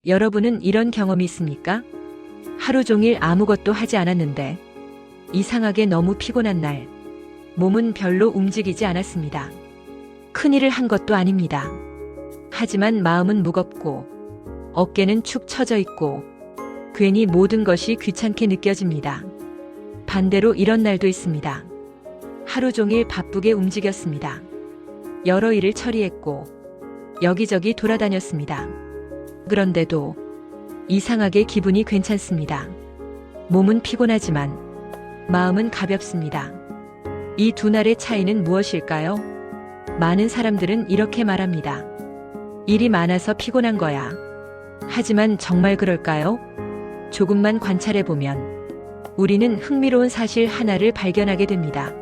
여러분은 이런 경험이 있습니까? 하루 종일 아무것도 하지 않았는데 이상하게 너무 피곤한 날, 몸은 별로 움직이지 않았습니다. 큰일을 한 것도 아닙니다. 하지만 마음은 무겁고 어깨는 축 처져 있고 괜히 모든 것이 귀찮게 느껴집니다. 반대로 이런 날도 있습니다. 하루 종일 바쁘게 움직였습니다. 여러 일을 처리했고 여기저기 돌아다녔습니다. 그런데도 이상하게 기분이 괜찮습니다. 몸은 피곤하지만 마음은 가볍습니다. 이 두 날의 차이는 무엇일까요? 많은 사람들은 이렇게 말합니다. 일이 많아서 피곤한 거야. 하지만 정말 그럴까요? 조금만 관찰해보면 우리는 흥미로운 사실 하나를 발견하게 됩니다.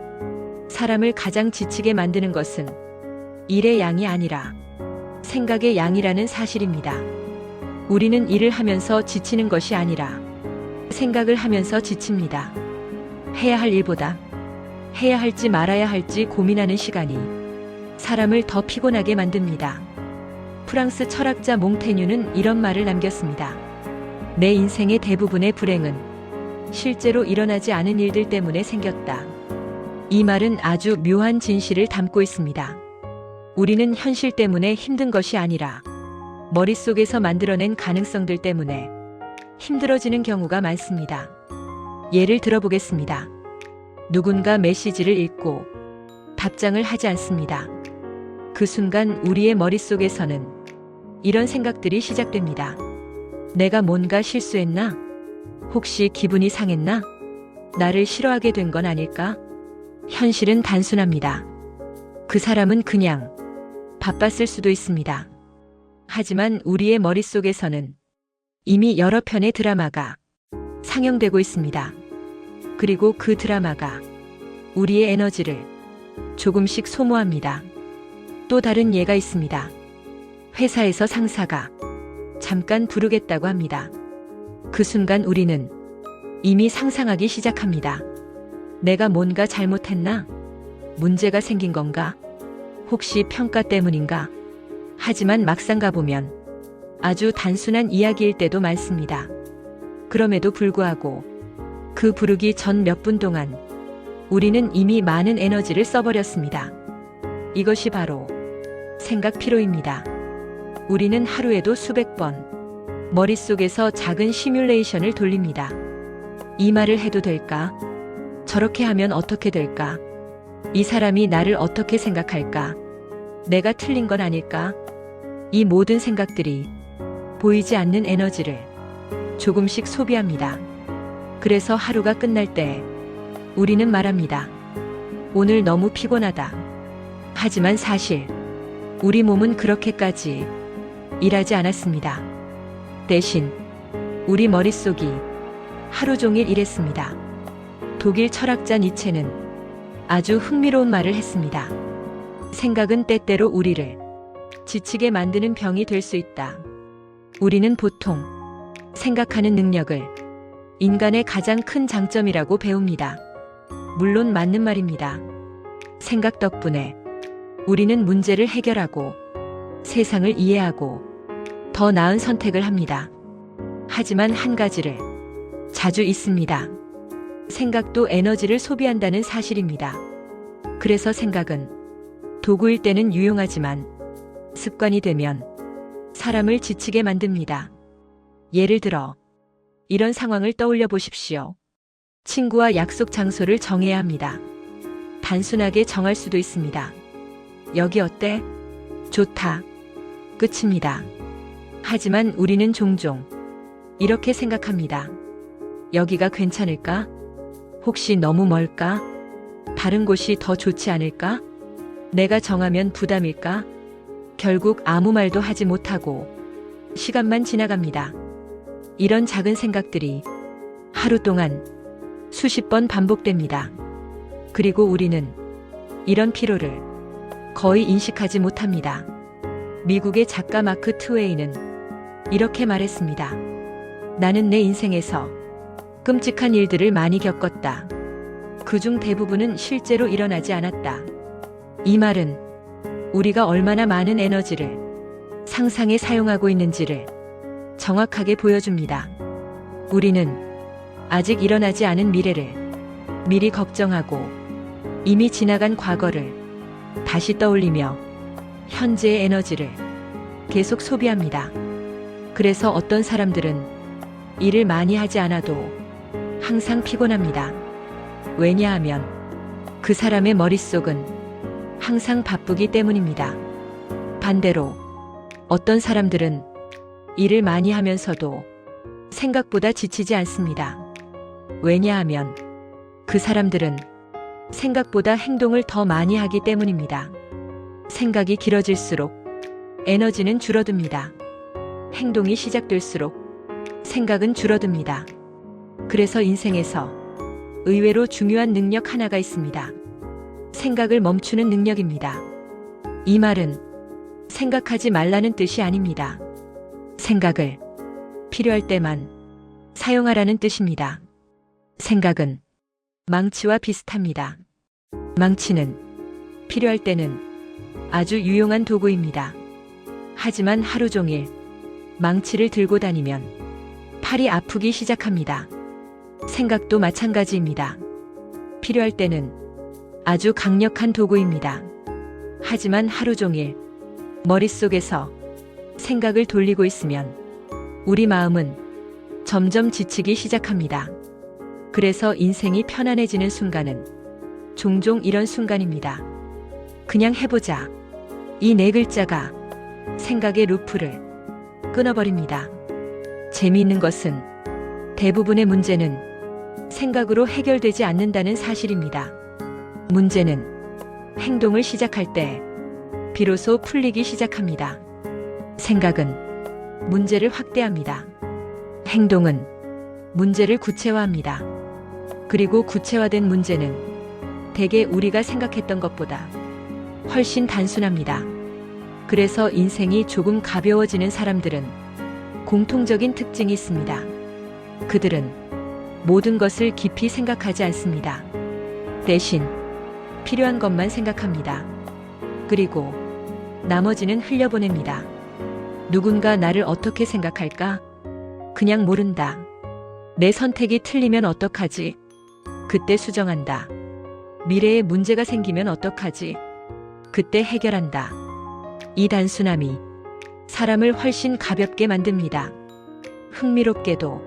사람을 가장 지치게 만드는 것은 일의 양이 아니라 생각의 양이라는 사실입니다. 우리는 일을 하면서 지치는 것이 아니라 생각을 하면서 지칩니다. 해야 할 일보다 해야 할지 말아야 할지 고민하는 시간이 사람을 더 피곤하게 만듭니다. 프랑스 철학자 몽테뉴는 이런 말을 남겼습니다. 내 인생의 대부분의 불행은 실제로 일어나지 않은 일들 때문에 생겼다. 이 말은 아주 묘한 진실을 담고 있습니다. 우리는 현실 때문에 힘든 것이 아니라 머릿속에서 만들어낸 가능성들 때문에 힘들어지는 경우가 많습니다. 예를 들어보겠습니다. 누군가 메시지를 읽고 답장을 하지 않습니다. 그 순간 우리의 머릿속에서는 이런 생각들이 시작됩니다. 내가 뭔가 실수했나? 혹시 기분이 상했나? 나를 싫어하게 된 건 아닐까? 현실은 단순합니다. 그 사람은 그냥 바빴을 수도 있습니다. 하지만 우리의 머릿속에서는 이미 여러 편의 드라마가 상영되고 있습니다. 그리고 그 드라마가 우리의 에너지를 조금씩 소모합니다. 또 다른 예가 있습니다. 회사에서 상사가 잠깐 부르겠다고 합니다. 그 순간 우리는 이미 상상하기 시작합니다. 내가 뭔가 잘못했나? 문제가 생긴 건가? 혹시 평가 때문인가? 하지만 막상 가보면 아주 단순한 이야기일 때도 많습니다. 그럼에도 불구하고 그 부르기 전 몇 분 동안 우리는 이미 많은 에너지를 써버렸습니다. 이것이 바로 생각 피로입니다. 우리는 하루에도 수백 번 머릿속에서 작은 시뮬레이션을 돌립니다. 이 말을 해도 될까? 저렇게 하면 어떻게 될까? 이 사람이 나를 어떻게 생각할까? 내가 틀린 건 아닐까? 이 모든 생각들이 보이지 않는 에너지를 조금씩 소비합니다. 그래서 하루가 끝날 때 우리는 말합니다. 오늘 너무 피곤하다. 하지만 사실 우리 몸은 그렇게까지 일하지 않았습니다. 대신 우리 머릿속이 하루 종일 일했습니다. 독일 철학자 니체는 아주 흥미로운 말을 했습니다. 생각은 때때로 우리를 지치게 만드는 병이 될 수 있다. 우리는 보통 생각하는 능력을 인간의 가장 큰 장점이라고 배웁니다. 물론 맞는 말입니다. 생각 덕분에 우리는 문제를 해결하고 세상을 이해하고 더 나은 선택을 합니다. 하지만 한 가지를 자주 잊습니다. 생각도 에너지를 소비한다는 사실입니다. 그래서 생각은 도구일 때는 유용하지만 습관이 되면 사람을 지치게 만듭니다. 예를 들어 이런 상황을 떠올려 보십시오. 친구와 약속 장소를 정해야 합니다. 단순하게 정할 수도 있습니다. 여기 어때? 좋다. 끝입니다. 하지만 우리는 종종 이렇게 생각합니다. 여기가 괜찮을까? 혹시 너무 멀까? 다른 곳이 더 좋지 않을까? 내가 정하면 부담일까? 결국 아무 말도 하지 못하고 시간만 지나갑니다. 이런 작은 생각들이 하루 동안 수십 번 반복됩니다. 그리고 우리는 이런 피로를 거의 인식하지 못합니다. 미국의 작가 마크 트웨이는 이렇게 말했습니다. 나는 내 인생에서 끔찍한 일들을 많이 겪었다. 그중 대부분은 실제로 일어나지 않았다. 이 말은 우리가 얼마나 많은 에너지를 상상에 사용하고 있는지를 정확하게 보여줍니다. 우리는 아직 일어나지 않은 미래를 미리 걱정하고 이미 지나간 과거를 다시 떠올리며 현재의 에너지를 계속 소비합니다. 그래서 어떤 사람들은 일을 많이 하지 않아도 항상 피곤합니다. 왜냐하면 그 사람의 머릿속은 항상 바쁘기 때문입니다. 반대로 어떤 사람들은 일을 많이 하면서도 생각보다 지치지 않습니다. 왜냐하면 그 사람들은 생각보다 행동을 더 많이 하기 때문입니다. 생각이 길어질수록 에너지는 줄어듭니다. 행동이 시작될수록 생각은 줄어듭니다. 그래서 인생에서 의외로 중요한 능력 하나가 있습니다. 생각을 멈추는 능력입니다. 이 말은 생각하지 말라는 뜻이 아닙니다. 생각을 필요할 때만 사용하라는 뜻입니다. 생각은 망치와 비슷합니다. 망치는 필요할 때는 아주 유용한 도구입니다. 하지만 하루 종일 망치를 들고 다니면 팔이 아프기 시작합니다. 생각도 마찬가지입니다. 필요할 때는 아주 강력한 도구입니다. 하지만 하루 종일 머릿속에서 생각을 돌리고 있으면 우리 마음은 점점 지치기 시작합니다. 그래서 인생이 편안해지는 순간은 종종 이런 순간입니다. 그냥 해보자. 이 네 글자가 생각의 루프를 끊어버립니다. 재미있는 것은 대부분의 문제는 생각으로 해결되지 않는다는 사실입니다. 문제는 행동을 시작할 때 비로소 풀리기 시작합니다. 생각은 문제를 확대합니다. 행동은 문제를 구체화합니다. 그리고 구체화된 문제는 대개 우리가 생각했던 것보다 훨씬 단순합니다. 그래서 인생이 조금 가벼워지는 사람들은 공통적인 특징이 있습니다. 그들은 모든 것을 깊이 생각하지 않습니다. 대신 필요한 것만 생각합니다. 그리고 나머지는 흘려보냅니다. 누군가 나를 어떻게 생각할까? 그냥 모른다. 내 선택이 틀리면 어떡하지? 그때 수정한다. 미래에 문제가 생기면 어떡하지? 그때 해결한다. 이 단순함이 사람을 훨씬 가볍게 만듭니다. 흥미롭게도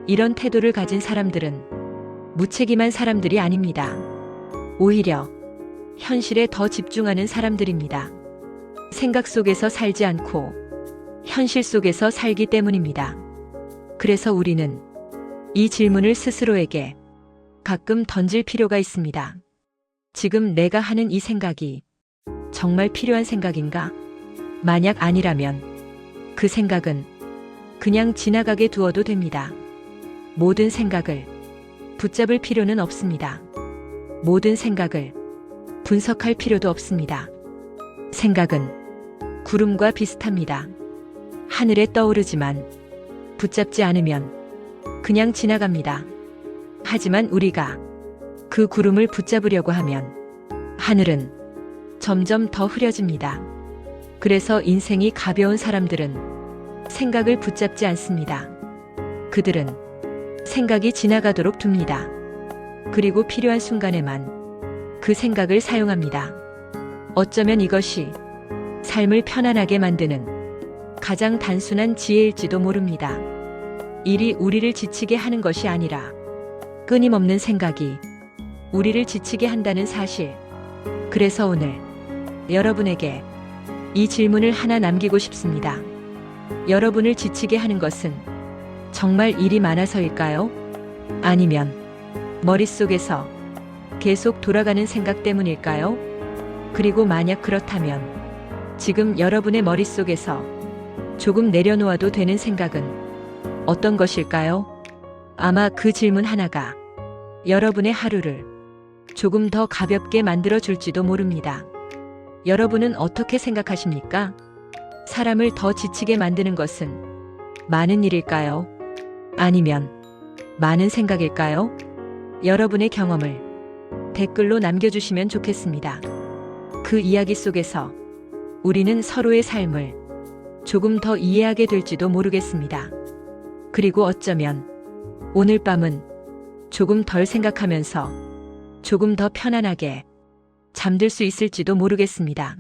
이런 태도를 가진 사람들은 무책임한 사람들이 아닙니다. 오히려 현실에 더 집중하는 사람들입니다. 생각 속에서 살지 않고 현실 속에서 살기 때문입니다. 그래서 우리는 이 질문을 스스로에게 가끔 던질 필요가 있습니다. 지금 내가 하는 이 생각이 정말 필요한 생각인가? 만약 아니라면 그 생각은 그냥 지나가게 두어도 됩니다. 모든 생각을 붙잡을 필요는 없습니다. 모든 생각을 분석할 필요도 없습니다. 생각은 구름과 비슷합니다. 하늘에 떠오르지만 붙잡지 않으면 그냥 지나갑니다. 하지만 우리가 그 구름을 붙잡으려고 하면 하늘은 점점 더 흐려집니다. 그래서 인생이 가벼운 사람들은 생각을 붙잡지 않습니다. 그들은 생각이 지나가도록 둡니다. 그리고 필요한 순간에만 그 생각을 사용합니다. 어쩌면 이것이 삶을 편안하게 만드는 가장 단순한 지혜일지도 모릅니다. 일이 우리를 지치게 하는 것이 아니라 끊임없는 생각이 우리를 지치게 한다는 사실. 그래서 오늘 여러분에게 이 질문을 하나 남기고 싶습니다. 여러분을 지치게 하는 것은 정말 일이 많아서일까요? 아니면 머릿속에서 계속 돌아가는 생각 때문일까요? 그리고 만약 그렇다면 지금 여러분의 머릿속에서 조금 내려놓아도 되는 생각은 어떤 것일까요? 아마 그 질문 하나가 여러분의 하루를 조금 더 가볍게 만들어 줄지도 모릅니다. 여러분은 어떻게 생각하십니까? 사람을 더 지치게 만드는 것은 많은 일일까요? 아니면 많은 생각일까요? 여러분의 경험을 댓글로 남겨주시면 좋겠습니다. 그 이야기 속에서 우리는 서로의 삶을 조금 더 이해하게 될지도 모르겠습니다. 그리고 어쩌면 오늘 밤은 조금 덜 생각하면서 조금 더 편안하게 잠들 수 있을지도 모르겠습니다.